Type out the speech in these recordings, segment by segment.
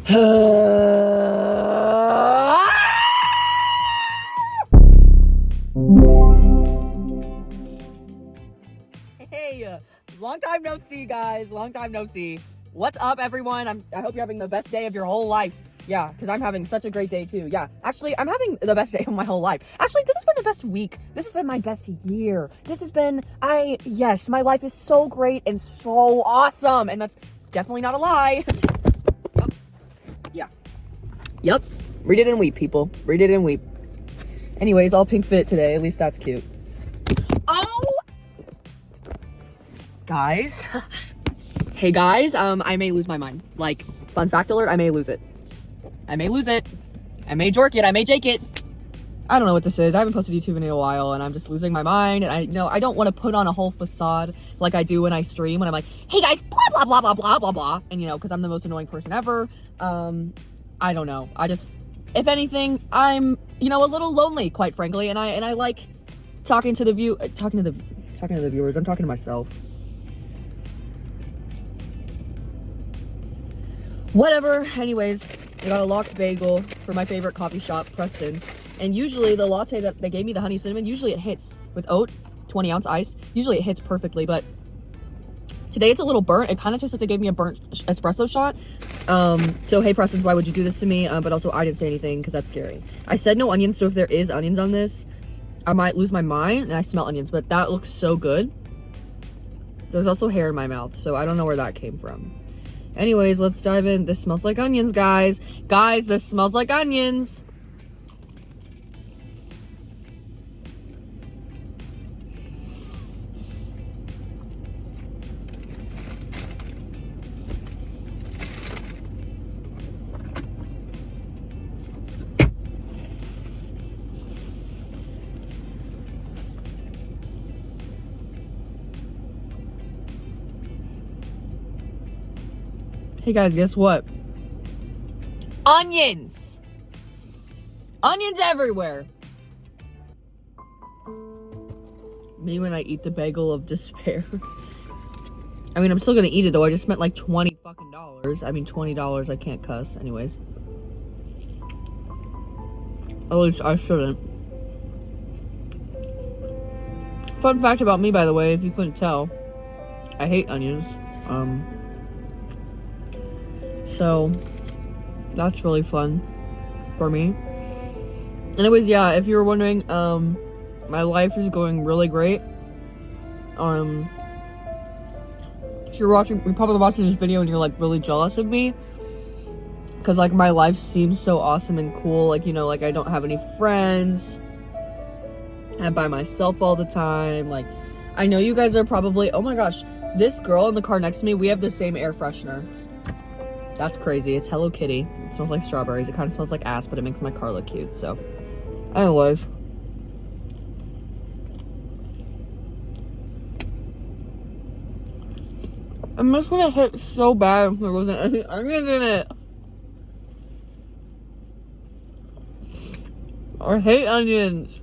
Hey, long time no see, guys. Long time no see. What's up, everyone? I hope you're having the best day of your whole life. Yeah, because I'm having such a great day, too. Yeah, actually, I'm having the best day of my whole life. Actually, this has been the best week. This has been my best year. This has been, yes, my life is so great and so awesome. And that's definitely not a lie. Oh, yeah. Yep. Read it and weep, people. Read it and weep. Anyways, all pink fit today. At least that's cute. Oh! Guys. Hey, guys. I may lose my mind. Like, fun fact alert, I may lose it. I may lose it. I may jork it. I may jake it. I don't know what this is. I haven't posted a YouTube video in a while, and I'm just losing my mind. And I don't want to put on a whole facade like I do when I stream, when I'm like, hey guys, blah, blah, blah, blah, blah, blah, blah. And because I'm the most annoying person ever. I don't know. If anything, I'm, a little lonely, quite frankly. And I like talking to the viewers. I'm talking to myself. Whatever. Anyways, I got a lox bagel for my favorite coffee shop, Preston's. And usually the latte that they gave me, the honey cinnamon, usually it hits with oat, 20 ounce iced. Usually it hits perfectly, but today it's a little burnt. It kind of tastes like they gave me a burnt espresso shot. So hey Preston's, why would you do this to me? But also I didn't say anything because that's scary. I said no onions, so if there is onions on this, I might lose my mind, and I smell onions, but that looks so good. There's also hair in my mouth, so I don't know where that came from. Anyways, let's dive in. This smells like onions, guys. Guys, this smells like onions. Hey guys, guess what? Onions! Onions everywhere! Me when I eat the bagel of despair. I mean, I'm still gonna eat it though. I just spent like $20 fucking dollars. I mean, $20. I can't cuss. Anyways. At least I shouldn't. Fun fact about me, by the way, if you couldn't tell. I hate onions. So that's really fun for me. Anyways, yeah, if you were wondering, my life is going really great. If you're probably watching this video and you're like really jealous of me, because like my life seems so awesome and cool. Like, like I don't have any friends. I'm by myself all the time. Like, I know you guys are probably, oh my gosh, this girl in the car next to me, we have the same air freshener. That's crazy. It's Hello Kitty. It smells like strawberries. It kind of smells like ass, but it makes my car look cute. So, anyways. I miss when it hit so bad if there wasn't any onions in it. I hate onions.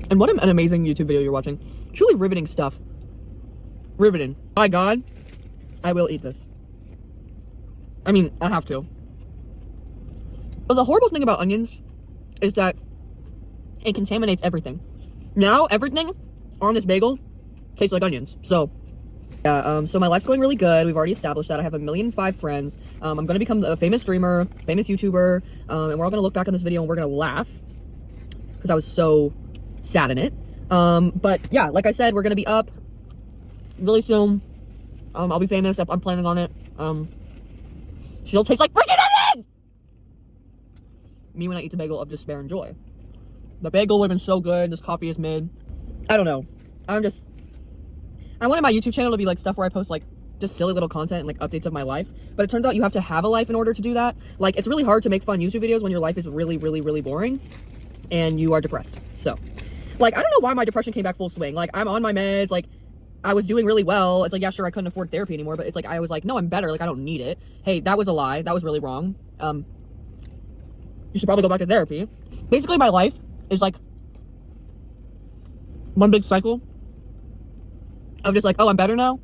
And what an amazing YouTube video you're watching. Truly riveting stuff. Riveting. My God, I will eat this. I mean, I have to. But the horrible thing about onions is that it contaminates everything. Now, everything on this bagel tastes like onions. So, yeah, so my life's going really good. We've already established that. I have 1.5 million friends. I'm going to become a famous streamer, famous YouTuber. And we're all going to look back on this video and we're going to laugh. Because I was so sad in it. But yeah, like I said, we're gonna be up really soon. I'll be famous. I'm planning on it. She'll taste like freaking onion! Me when I eat the bagel of despair and joy. The bagel would have been so good. This coffee is mid. I don't know. I wanted my YouTube channel to be like stuff where I post like just silly little content and like updates of my life. But it turns out you have to have a life in order to do that. Like, it's really hard to make fun YouTube videos when your life is really, really, really boring and you are depressed. So, like, I don't know why my depression came back full swing. Like, I'm on my meds. Like, I was doing really well. It's like, yeah, sure, I couldn't afford therapy anymore, but it's like, I was like, no, I'm better. Like, I don't need it. Hey, that was a lie. That was really wrong. You should probably go back to therapy. Basically, my life is like one big cycle Of just like, oh, I'm better now.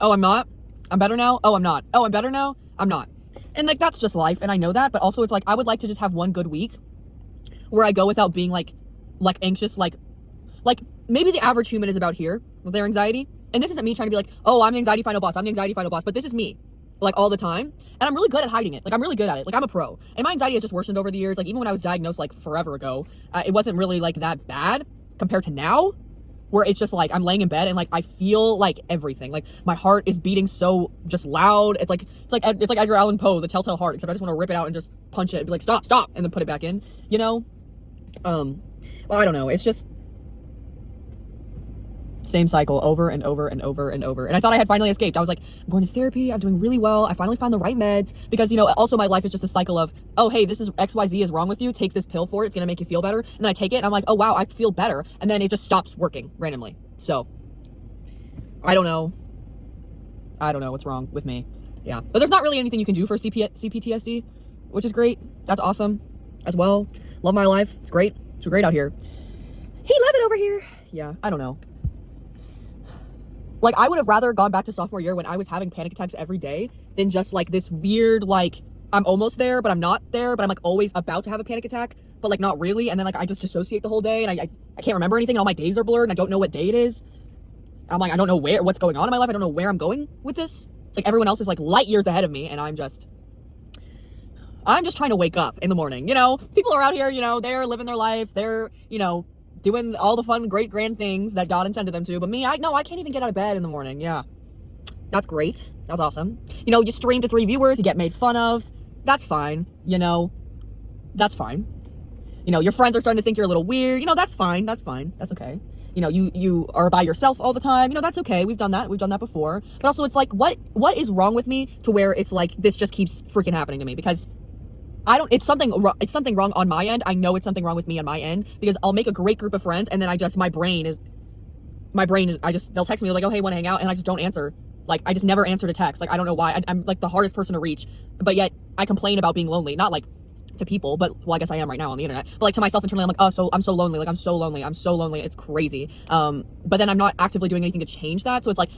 Oh, I'm not. I'm better now. Oh, I'm not. Oh, I'm better now. I'm not. And like, that's just life. And I know that, but also it's like, I would like to just have one good week where I go without being like anxious, like maybe the average human is about here with their anxiety. And this isn't me trying to be like, oh, I'm the anxiety final boss. I'm the anxiety final boss. But this is me, like, all the time. And I'm really good at hiding it. Like, I'm really good at it. Like, I'm a pro. And my anxiety has just worsened over the years. Like, even when I was diagnosed, like, forever ago, it wasn't really, like, that bad compared to now, where it's just, like, I'm laying in bed and, like, I feel, like, everything. Like, my heart is beating so just loud. It's like Edgar Allan Poe, The Telltale Heart, except I just want to rip it out and just punch it and be like, stop, and then put it back in, you know? Well, I don't know. It's just same cycle over and over and over and over. And I thought I had finally escaped. I was like, I'm going to therapy. I'm doing really well. I finally found the right meds, because, you know, also my life is just a cycle of, oh, hey, this is XYZ is wrong with you. Take this pill for it. It's going to make you feel better. And then I take it and I'm like, oh, wow, I feel better. And then it just stops working randomly. So I don't know. What's wrong with me. Yeah. But there's not really anything you can do for CPTSD, which is great. That's awesome as well. Love my life. It's great. It's great out here. Hey, love it over here. Yeah. I don't know. Like, I would have rather gone back to sophomore year when I was having panic attacks every day than just, like, this weird, like, I'm almost there, but I'm not there, but I'm, like, always about to have a panic attack, but, like, not really. And then, like, I just dissociate the whole day, and I can't remember anything, and all my days are blurred, and I don't know what day it is. I'm like, I don't know what's going on in my life. I don't know where I'm going with this. It's like everyone else is, like, light years ahead of me, and I'm just trying to wake up in the morning, you know? People are out here, you know, they're living their life, they're, you know, doing all the fun, great, grand things that God intended them to. But me, I can't even get out of bed in the morning. Yeah. That's great. That's awesome. You know, you stream to 3 viewers, you get made fun of. That's fine. You know, that's fine. You know, your friends are starting to think you're a little weird. You know, that's fine. That's fine. That's okay. You know, you are by yourself all the time. You know, that's okay. We've done that. We've done that before. But also, it's like, what is wrong with me to where it's like, this just keeps freaking happening to me? Because it's something wrong on my end. I know it's something wrong with me on my end, because I'll make a great group of friends, and then my brain is, they'll text me like, oh, hey, want to hang out? And I just don't answer. Like, I just never answer to text. Like, I don't know why. I'm like the hardest person to reach, but yet I complain about being lonely. Not like to people, but, well, I guess I am right now on the internet, but like to myself internally, I'm like, oh, so I'm so lonely. Like, I'm so lonely. It's crazy. But then I'm not actively doing anything to change that. So it's like,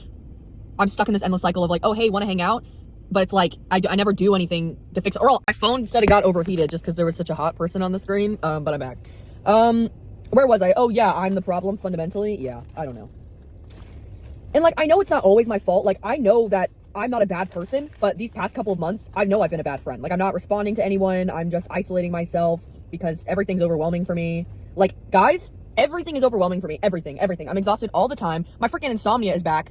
I'm stuck in this endless cycle of like, oh, hey, want to hang out? But it's like, I never do anything to fix it. Or my phone said it got overheated just because there was such a hot person on the screen. But I'm back. Where was I? Oh, yeah, I'm the problem fundamentally. Yeah, I don't know. And, like, I know it's not always my fault. Like, I know that I'm not a bad person, but these past couple of months, I know I've been a bad friend. Like, I'm not responding to anyone. I'm just isolating myself because everything's overwhelming for me. Like, guys, everything is overwhelming for me. Everything. I'm exhausted all the time. My freaking insomnia is back.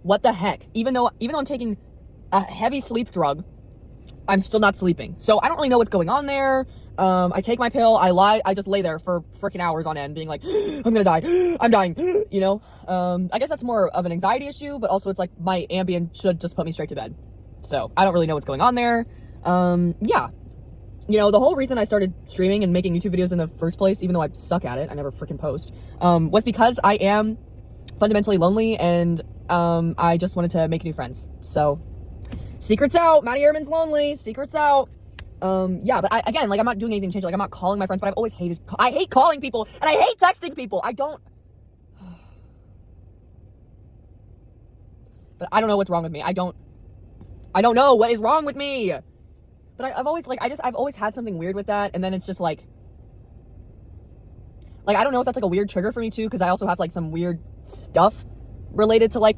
What the heck? Even though I'm taking a heavy sleep drug, I'm still not sleeping. So I don't really know what's going on there. I take my pill, I just lay there for freaking hours on end being like, I'm gonna die, I'm dying, you know? I guess that's more of an anxiety issue, but also it's like my Ambien should just put me straight to bed. So I don't really know what's going on there. Yeah. You know, the whole reason I started streaming and making YouTube videos in the first place, even though I suck at it, I never freaking post, was because I am fundamentally lonely, and I just wanted to make new friends. So secrets out, Maddie Ehrman's lonely, secrets out. Yeah, but again, like, I'm not doing anything to change. Like, I'm not calling my friends, but I've always I hate calling people, and I hate texting people. But I don't know what's wrong with me. I don't know what is wrong with me. But I've always, like, I've always had something weird with that, and then it's just like, I don't know if that's, like, a weird trigger for me, too, because I also have, like, some weird stuff related to, like,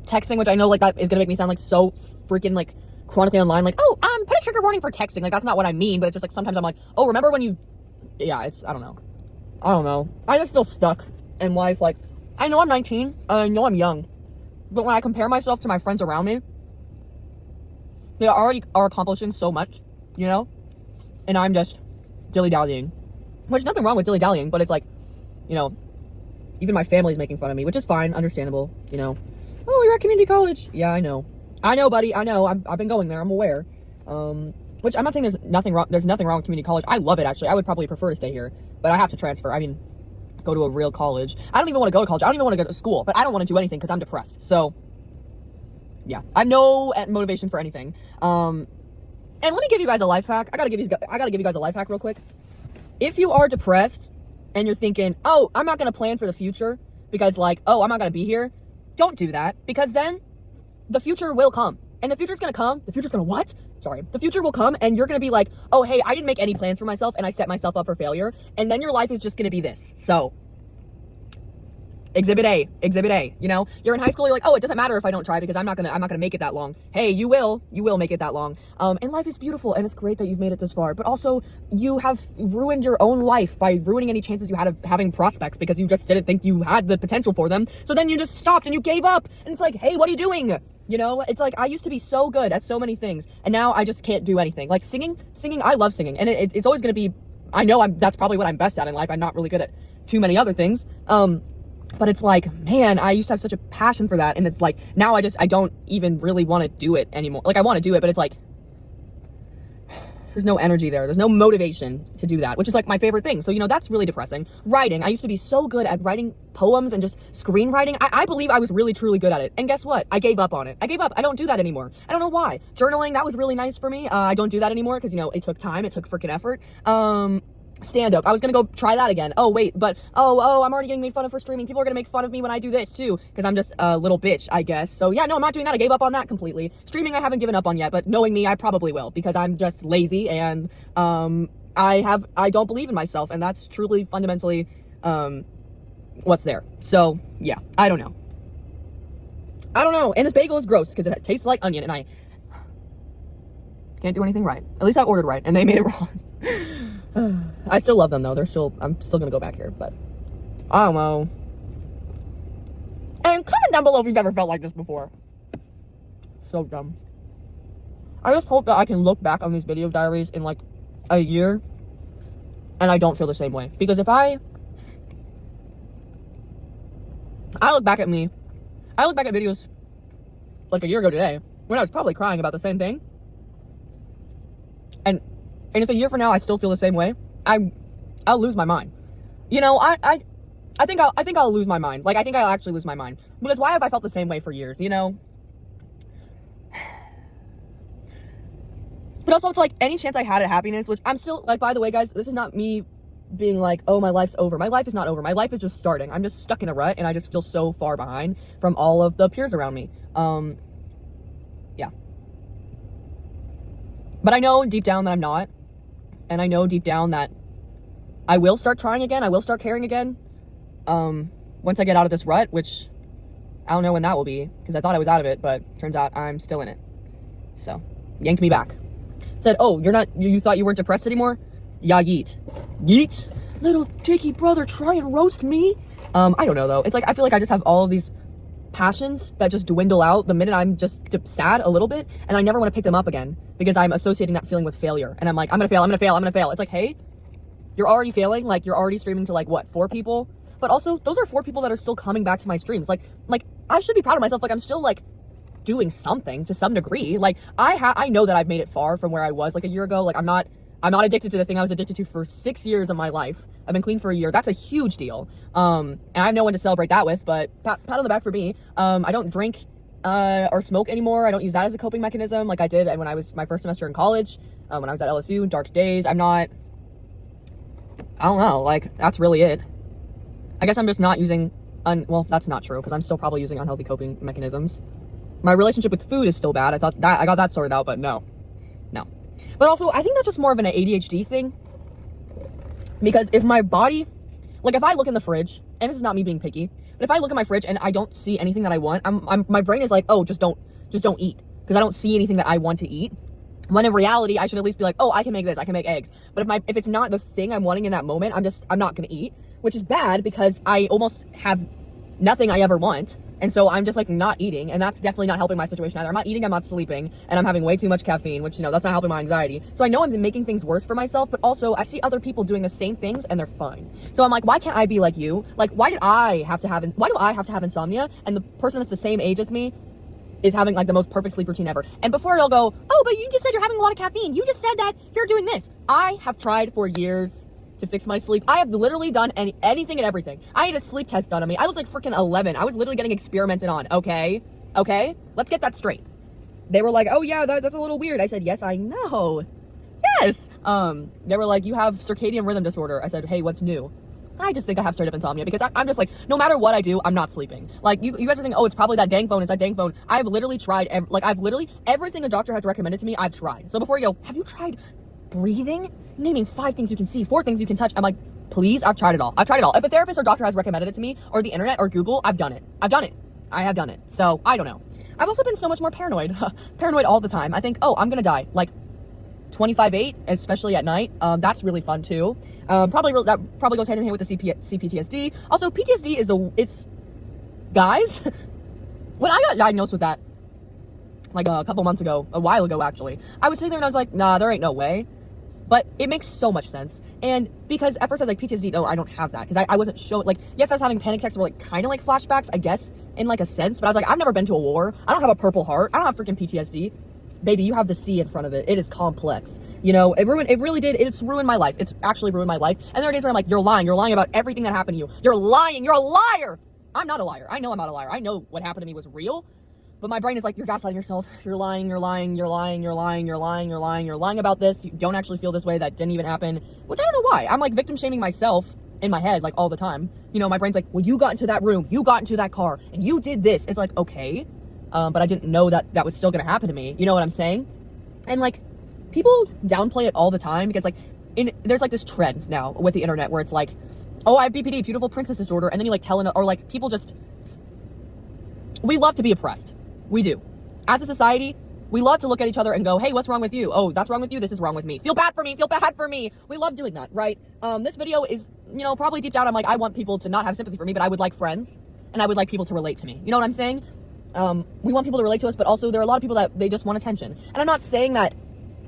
texting, which I know, like, that is gonna make me sound, like, so freaking, like, chronically online, like, oh, put a trigger warning for texting. Like, that's not what I mean, but it's just, like, sometimes I'm like, oh, remember when you, yeah, I don't know. I just feel stuck in life. Like, I know I'm 19, I know I'm young, but when I compare myself to my friends around me, they already are accomplishing so much, you know, and I'm just dilly-dallying, which nothing wrong with dilly-dallying, but it's like, you know, even my family's making fun of me, which is fine, understandable, you know. Oh, you're at community college. Yeah, I know, buddy. I know. I've been going there. I'm aware. Which I'm not saying there's nothing wrong with community college. I love it, actually. I would probably prefer to stay here, but I have to transfer. I mean, go to a real college. I don't even want to go to college. I don't even want to go to school, but I don't want to do anything because I'm depressed. So, yeah, I have no motivation for anything. And let me give you guys a life hack. I gotta give you guys a life hack real quick. If you are depressed and you're thinking, oh, I'm not gonna plan for the future because, like, oh, I'm not gonna be here, don't do that, because then the future will come. And the future's gonna come. The future's gonna what? Sorry. The future will come, and you're gonna be like, oh, hey, I didn't make any plans for myself, and I set myself up for failure. And then your life is just gonna be this. So, exhibit A, you know? You're in high school, you're like, oh, it doesn't matter if I don't try, because I'm not gonna make it that long. Hey, you will make it that long. And life is beautiful, and it's great that you've made it this far, but also you have ruined your own life by ruining any chances you had of having prospects, because you just didn't think you had the potential for them. So then you just stopped and you gave up, and it's like, hey, what are you doing? You know, it's like, I used to be so good at so many things, and now I just can't do anything. Like singing, I love singing, and it's always gonna be, I know that's probably what I'm best at in life. I'm not really good at too many other things. But it's like, man, I used to have such a passion for that, and it's like, now I don't even really want to do it anymore. Like, I want to do it, but it's like, there's no energy there. There's no motivation to do that, which is like my favorite thing. So, you know, that's really depressing. Writing, I used to be so good at writing poems and just screenwriting. I believe I was really, truly good at it. And guess what? I gave up on it. I gave up. I don't do that anymore. I don't know why. Journaling, that was really nice for me. I don't do that anymore because, you know, it took time. It took freaking effort. Stand up. I was gonna go try that again. Oh wait, but oh, I'm already getting made fun of for streaming. People are gonna make fun of me when I do this too, because I'm just a little bitch, I guess. So yeah, no, I'm not doing that. I gave up on that completely. Streaming, I haven't given up on yet, but knowing me, I probably will, because I'm just lazy, and I don't believe in myself, and that's truly fundamentally what's there. So yeah, I don't know. And this bagel is gross because it tastes like onion, and I can't do anything right. At least I ordered right, and they made it wrong. I still love them though. I'm still gonna go back here, but I don't know. And comment down below if you've ever felt like this before. So dumb. I just hope that I can look back on these video diaries in like a year and I don't feel the same way. Because if I look back at videos like a year ago today when I was probably crying about the same thing, and if a year from now I still feel the same way, I'll lose my mind. You know, I think I'll lose my mind. Like, I think I'll actually lose my mind. Because why have I felt the same way for years, you know? But also, it's like, any chance I had at happiness, which I'm still, like, by the way, guys, this is not me being like, oh, my life's over. My life is not over. My life is just starting. I'm just stuck in a rut, and I just feel so far behind from all of the peers around me. Yeah. But I know deep down that I'm not. And I know deep down that I will start trying again. I will start caring again. Once I get out of this rut, which I don't know when that will be, because I thought I was out of it, but turns out I'm still in it. So, yanked me back. Said, oh, you thought you weren't depressed anymore? Yeah, yeet. Yeet? Little dicky brother, try and roast me? I don't know though. It's like, I feel like I just have all of these passions that just dwindle out the minute I'm just sad a little bit, and I never want to pick them up again because I'm associating that feeling with failure, and I'm like, I'm gonna fail. It's like, hey, you're already failing. Like, you're already streaming to like what, 4 people? But also, those are 4 people that are still coming back to my streams. Like I should be proud of myself. Like, I'm still like doing something to some degree. Like, I know that I've made it far from where I was like a year ago. Like, I'm not addicted to the thing I was addicted to for 6 years of my life. I've been clean for a year. That's a huge deal. And I have no one to celebrate that with, but pat on the back for me. I don't drink or smoke anymore. I don't use that as a coping mechanism like I did when I was my first semester in college, when I was at LSU, dark days. I don't know, like, that's really it. I guess I'm just not using, well, that's not true, because I'm still probably using unhealthy coping mechanisms. My relationship with food is still bad. I thought that I got that sorted out, but no. But also, I think that's just more of an ADHD thing. Because if my body, like, if I look in the fridge, and this is not me being picky, but if I look in my fridge and I don't see anything that I want, my brain is like, oh, just don't eat, because I don't see anything that I want to eat. When in reality, I should at least be like, oh, I can make this, I can make eggs. But if it's not the thing I'm wanting in that moment, I'm not gonna eat, which is bad because I almost have nothing I ever want. And so I'm just like not eating, and that's definitely not helping my situation either. I'm not eating, I'm not sleeping, and I'm having way too much caffeine, which, you know, that's not helping my anxiety. So I know I'm making things worse for myself, but also I see other people doing the same things and they're fine. So I'm like, why can't I be like you? Like, why do I have to have insomnia, and the person that's the same age as me is having like the most perfect sleep routine ever? And before you'll go, oh, but you just said you're having a lot of caffeine. You just said that you're doing this. I have tried for years to fix my sleep. I have literally done anything and everything. I had a sleep test done on me. I was like freaking 11. I was literally getting experimented on. Okay? Let's get that straight. They were like, oh yeah, that's a little weird. I said, yes, I know. Yes. They were like, you have circadian rhythm disorder. I said, hey, what's new? I just think I have straight up insomnia because I'm just like, no matter what I do, I'm not sleeping. Like, you guys are thinking, oh, it's probably that dang phone, it's that dang phone. I've literally tried, everything a doctor has recommended to me, I've tried. So before you go, have you tried breathing? Naming 5 things you can see, 4 things you can touch. I'm like, please, I've tried it all. If a therapist or doctor has recommended it to me, or the internet or Google, I've done it. I have done it. So, I don't know. I've also been so much more paranoid. Paranoid all the time. I think, oh, I'm gonna die. Like, 25/8, especially at night. That's really fun too. That probably goes hand in hand with the CPTSD. Also, PTSD is guys, when I got diagnosed with that, like a couple months ago, a while ago actually, I was sitting there and I was like, nah, there ain't no way. But it makes so much sense. And because at first I was like, PTSD, no, I don't have that. Because I wasn't sure, like, yes, I was having panic attacks that were like kind of like flashbacks, I guess, in like a sense. But I was like, I've never been to a war. I don't have a Purple Heart. I don't have freaking PTSD. Baby, you have the C in front of it. It is complex. You know, it really did. It's ruined my life. It's actually ruined my life. And there are days where I'm like, you're lying. You're lying about everything that happened to you. You're lying. You're a liar. I'm not a liar. I know I'm not a liar. I know what happened to me was real. But my brain is like, you're gaslighting yourself. You're lying. You're lying. You're lying. You're lying. You're lying. You're lying. You're lying about this. You don't actually feel this way. That didn't even happen. Which I don't know why. I'm like victim shaming myself in my head like all the time. You know, my brain's like, well, you got into that room. You got into that car. And you did this. It's like, okay. But I didn't know that was still going to happen to me. You know what I'm saying? And like, people downplay it all the time because like, there's like this trend now with the internet where it's like, oh, I have BPD, beautiful princess disorder. And then you like or like people just, we love to be oppressed. We do. As a society, we love to look at each other and go, hey, what's wrong with you? Oh, that's wrong with you. This is wrong with me. Feel bad for me. Feel bad for me. We love doing that, right? This video is, you know, probably deep down, I'm like, I want people to not have sympathy for me, but I would like friends and I would like people to relate to me. You know what I'm saying? We want people to relate to us, but also there are a lot of people that they just want attention. And I'm not saying that,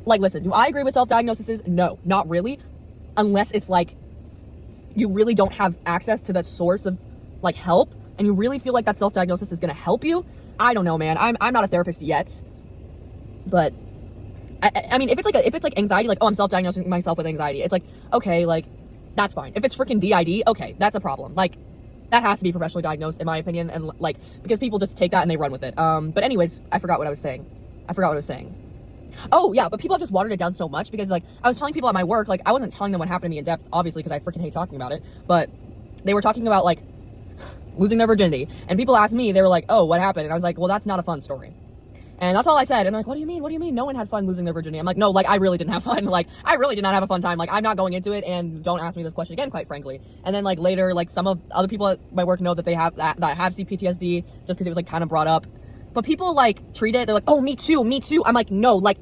like, listen, do I agree with self-diagnoses? No, not really. Unless it's like, you really don't have access to that source of like help and you really feel like that self-diagnosis is going to help you. I don't know, man. I'm not a therapist yet, but I mean, if it's like anxiety, like, oh, I'm self-diagnosing myself with anxiety. It's like, okay, like, that's fine. If it's freaking DID, okay, that's a problem. Like, that has to be professionally diagnosed, in my opinion, and like, because people just take that and they run with it. But anyways, I forgot what I was saying. Oh, yeah, but people have just watered it down so much because, like, I was telling people at my work, like, I wasn't telling them what happened to me in depth, obviously, because I freaking hate talking about it, but they were talking about, like, losing their virginity, and people asked me, they were like, oh, what happened? And I was like, well, that's not a fun story. And that's all I said. And they're like, what do you mean? No one had fun losing their virginity. I'm like, no, like, I really didn't have fun. Like, I really did not have a fun time. Like, I'm not going into it, and don't ask me this question again, quite frankly. And then, like, later, like, some of other people at my work know that they have that have CPTSD just because it was, like, kind of brought up. But people, like, treat it, they're like, oh, me too. I'm like, no, like,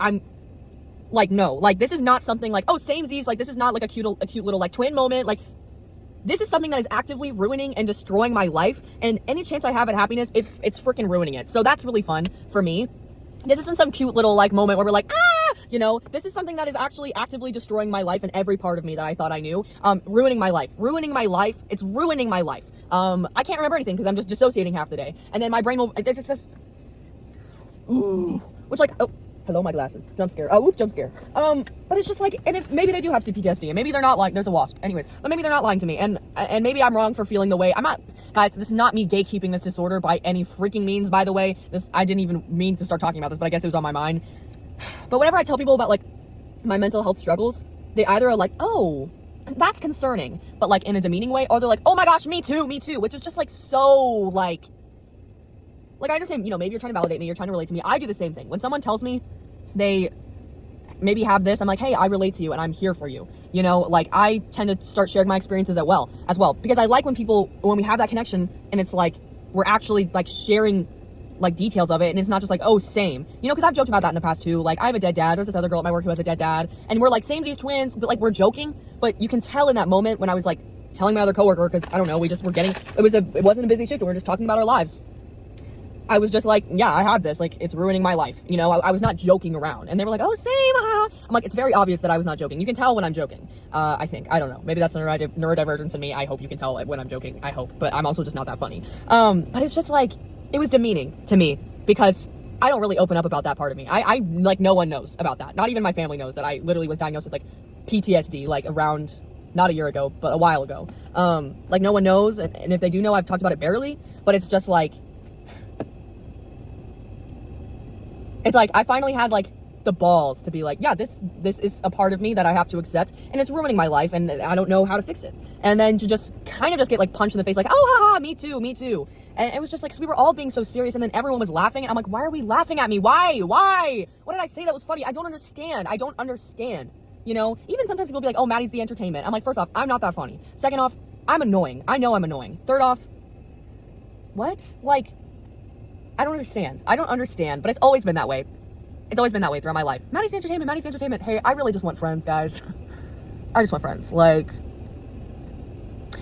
no. Like, this is not something like, oh, samesies. Like, this is not, like, a cute little, like, twin moment. Like, this is something that is actively ruining and destroying my life, and any chance I have at happiness, it's freaking ruining it. So that's really fun for me. This isn't some cute little, like, moment where we're like, ah, you know, this is something that is actually actively destroying my life and every part of me that I thought I knew. Ruining my life. It's ruining my life. I can't remember anything because I'm just dissociating half the day. And then my brain will, it's just, ooh, which, like, oh, hello, my glasses. Jump scare. Oh, whoop, jump scare. But it's just like, and if maybe they do have CPTSD, and maybe they're not lying. There's a wasp. Anyways, but maybe they're not lying to me, and maybe I'm wrong for feeling the way I'm not. Guys, this is not me gatekeeping this disorder by any freaking means. By the way, I didn't even mean to start talking about this, but I guess it was on my mind. But whenever I tell people about like my mental health struggles, they either are like, oh, that's concerning, but like in a demeaning way, or they're like, oh my gosh, me too, which is just like so like I understand, you know, maybe you're trying to validate me, you're trying to relate to me. I do the same thing. When someone tells me they maybe have this, I'm like, hey, I relate to you and I'm here for you. You know, like, I tend to start sharing my experiences as well, because I like when we have that connection and it's like, we're actually like sharing like details of it and it's not just like, oh, same, you know, because I've joked about that in the past too. Like, I have a dead dad. There's this other girl at my work who has a dead dad, and we're like samesies twins, but like we're joking. But you can tell in that moment when I was like telling my other coworker, because I don't know, it wasn't a busy shift and we were just talking about our lives. I was just like, yeah, I have this, like, it's ruining my life, you know. I was not joking around, and they were like, oh, same, I'm like, it's very obvious that I was not joking. You can tell when I'm joking. I think, I don't know, maybe that's a neurodivergence in me. I hope you can tell when I'm joking, I hope, but I'm also just not that funny. But it's just like, it was demeaning to me because I don't really open up about that part of me. I like, no one knows about that. Not even my family knows that I literally was diagnosed with like PTSD like around, not a year ago, but a while ago. Like, no one knows, and if they do know, I've talked about it barely. But it's just like, it's like I finally had like the balls to be like, yeah, this is a part of me that I have to accept, and it's ruining my life, and I don't know how to fix it. And then to just kind of just get like punched in the face, like, oh, haha, me too. And it was just like, 'cause we were all being so serious, and then everyone was laughing, and I'm like, why are we laughing at me? Why? What did I say that was funny? I don't understand. You know, even sometimes people be like, oh, Maddie's the entertainment. I'm like, first off, I'm not that funny. Second off, I'm annoying. I know I'm annoying. Third off, what? Like, I don't understand, but it's always been that way. It's always been that way throughout my life. Maddie's the entertainment. Hey, I really just want friends, guys. I just want friends. Like,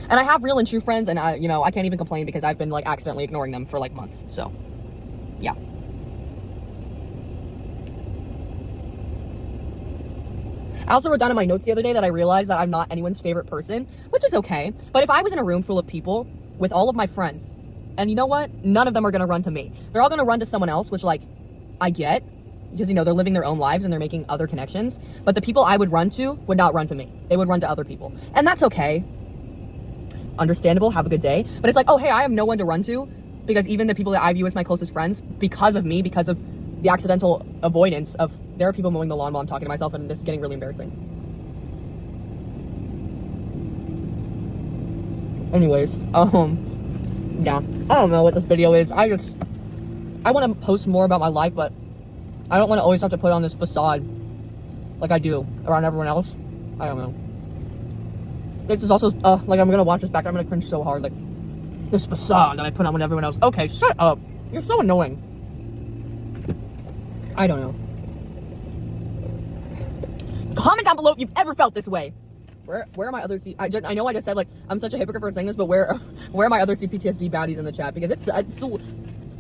and I have real and true friends, and I can't even complain because I've been like accidentally ignoring them for like months. So, yeah. I also wrote down in my notes the other day that I realized that I'm not anyone's favorite person, which is okay. But if I was in a room full of people with all of my friends, and you know what? None of them are going to run to me. They're all going to run to someone else, which, like, I get. Because, they're living their own lives and they're making other connections. But the people I would run to would not run to me. They would run to other people. And that's okay. Understandable. Have a good day. But it's like, oh, hey, I have no one to run to. Because even the people that I view as my closest friends, because of me, because of the accidental avoidance of, there are people mowing the lawn while I'm talking to myself, and this is getting really embarrassing. Anyways, yeah. I don't know what this video is. I want to post more about my life, but I don't want to always have to put on this facade like I do around everyone else. I don't know. It's just also, like, I'm going to watch this back. I'm going to cringe so hard. Like, this facade that I put on with everyone else. Okay, shut up. You're so annoying. I don't know. Comment down below if you've ever felt this way. Where are my other I know I just said, like, I'm such a hypocrite for saying this, but where are my other CPTSD baddies in the chat? Because it's still,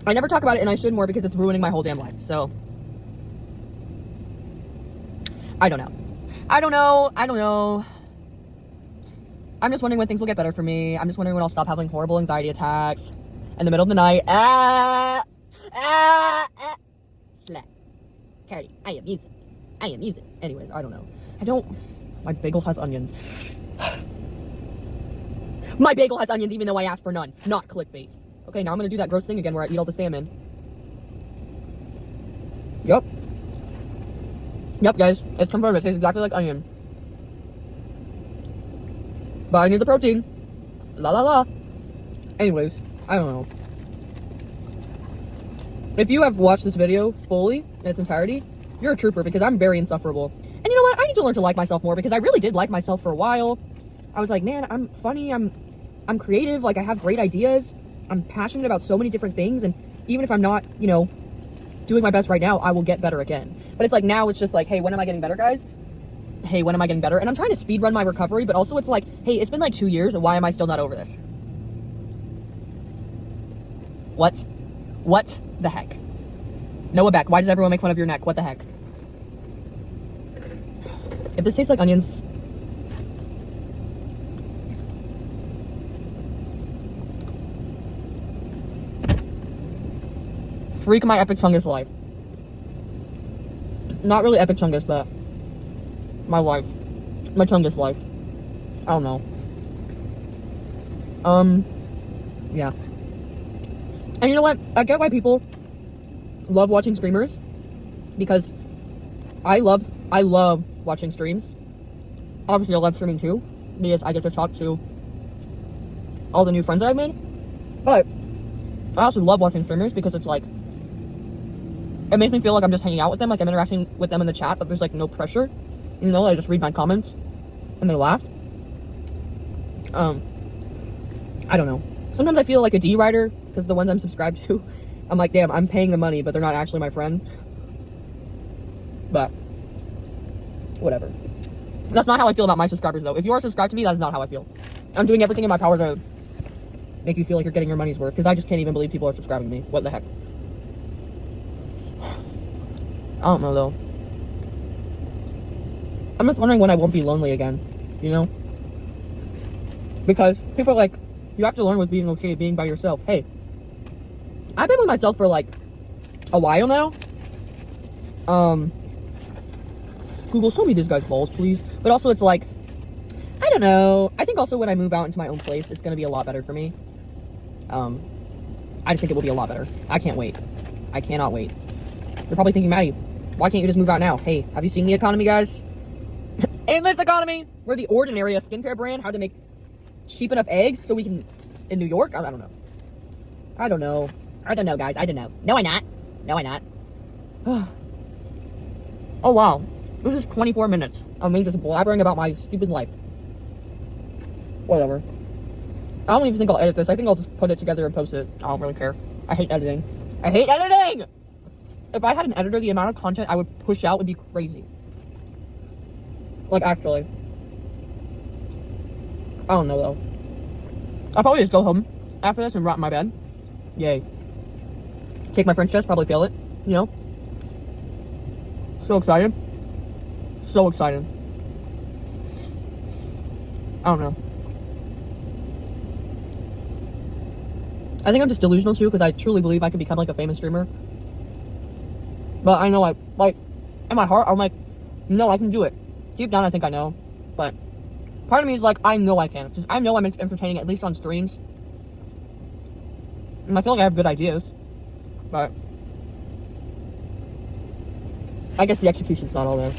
I never talk about it, and I should more because it's ruining my whole damn life. So, I don't know. I'm just wondering when things will get better for me. I'm just wondering when I'll stop having horrible anxiety attacks in the middle of the night. Slap. Cardi, I am music. Anyways, I don't know. My bagel has onions. My bagel has onions even though I asked for none. Not clickbait. Okay, now I'm gonna do that gross thing again where I eat all the salmon. Yep, guys. It's confirmed. It tastes exactly like onion. But I need the protein. La la la. Anyways, I don't know. If you have watched this video fully in its entirety, you're a trooper because I'm very insufferable. And you know what? I need to learn to like myself more because I really did like myself for a while. I was like, man, I'm funny. I'm creative. Like, I have great ideas. I'm passionate about so many different things. And even if I'm not, doing my best right now, I will get better again. But it's like, now it's just like, hey, when am I getting better, guys? Hey, when am I getting better? And I'm trying to speed run my recovery, but also it's like, hey, it's been like 2 years, and why am I still not over this? What the heck? Noah Beck, why does everyone make fun of your neck? What the heck? If this tastes like onions... Freak my epic chungus life. Not really epic chungus, but my life. My chungus life. I don't know. Yeah. And you know what? I get why people love watching streamers, because I love watching streams. Obviously, I love streaming too, because I get to talk to all the new friends that I've made. But I also love watching streamers because it's like, it makes me feel like I'm just hanging out with them, like I'm interacting with them in the chat, but there's like no pressure. I just read my comments and they laugh. I don't know. Sometimes I feel like a D writer because the ones I'm subscribed to, I'm like, damn, I'm paying the money, but they're not actually my friend. But whatever. That's not how I feel about my subscribers, though. If you are subscribed to me, that is not how I feel. I'm doing everything in my power to make you feel like you're getting your money's worth, because I just can't even believe people are subscribing to me. What the heck? I don't know, though. I'm just wondering when I won't be lonely again, Because people are like, you have to learn with being okay being by yourself. Hey, I've been with myself for like a while now. Google, show me this guy's balls, please. But also it's like, I don't know. I think also when I move out into my own place, it's going to be a lot better for me. I just think it will be a lot better. I can't wait. I cannot wait. You're probably thinking, Maddie, Why can't you just move out now? Hey, have you seen the economy, guys? In this economy, we're the Ordinary, a skincare brand, how to make cheap enough eggs so we can, in New York? I don't know. I don't know, guys. I don't know. No, I'm not. No, I'm not. Oh, wow. This is 24 minutes of me just blabbering about my stupid life. Whatever. I don't even think I'll edit this. I think I'll just put it together and post it. I don't really care. I hate editing. I hate editing! If I had an editor, the amount of content I would push out would be crazy. Like, actually. I don't know, though. I'll probably just go home after this and rot in my bed. Yay. Take my French test, probably fail it. You know? So excited. So excited. I don't know. I think I'm just delusional too, because I truly believe I can become like a famous streamer. But I know in my heart, I'm like, no, I can do it. Deep down, I think I know. But part of me is like, I know I can. Just, I know I'm entertaining, at least on streams. And I feel like I have good ideas. But I guess the execution's not all there.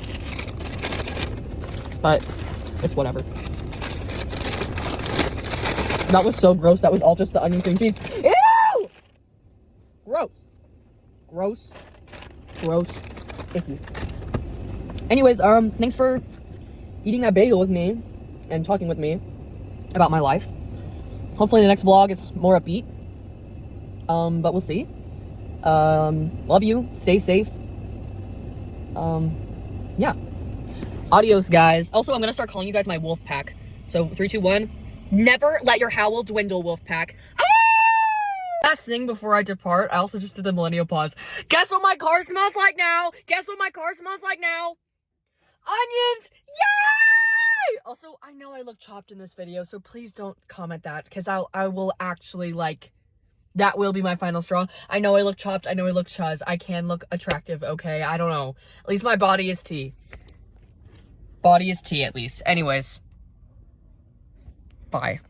But it's whatever. That was so gross. That was all just the onion cream cheese. Ew! Gross. Gross. Gross. Icky. Anyways, thanks for eating that bagel with me and talking with me about my life. Hopefully the next vlog is more upbeat. But we'll see. Love you. Stay safe. Yeah. Adios, guys. Also, I'm gonna start calling you guys my wolf pack. So, 3, 2, 1. Never let your howl dwindle, wolf pack. Ah! Last thing before I depart, I also just did the millennial pause. Guess what my car smells like now? Guess what my car smells like now? Onions! Yay! Also, I know I look chopped in this video, so please don't comment that, because I will actually, like, that will be my final straw. I know I look chopped, I know I look chuzz. I can look attractive, okay? I don't know. At least my body is tea. Body is tea, at least. Anyways. Bye.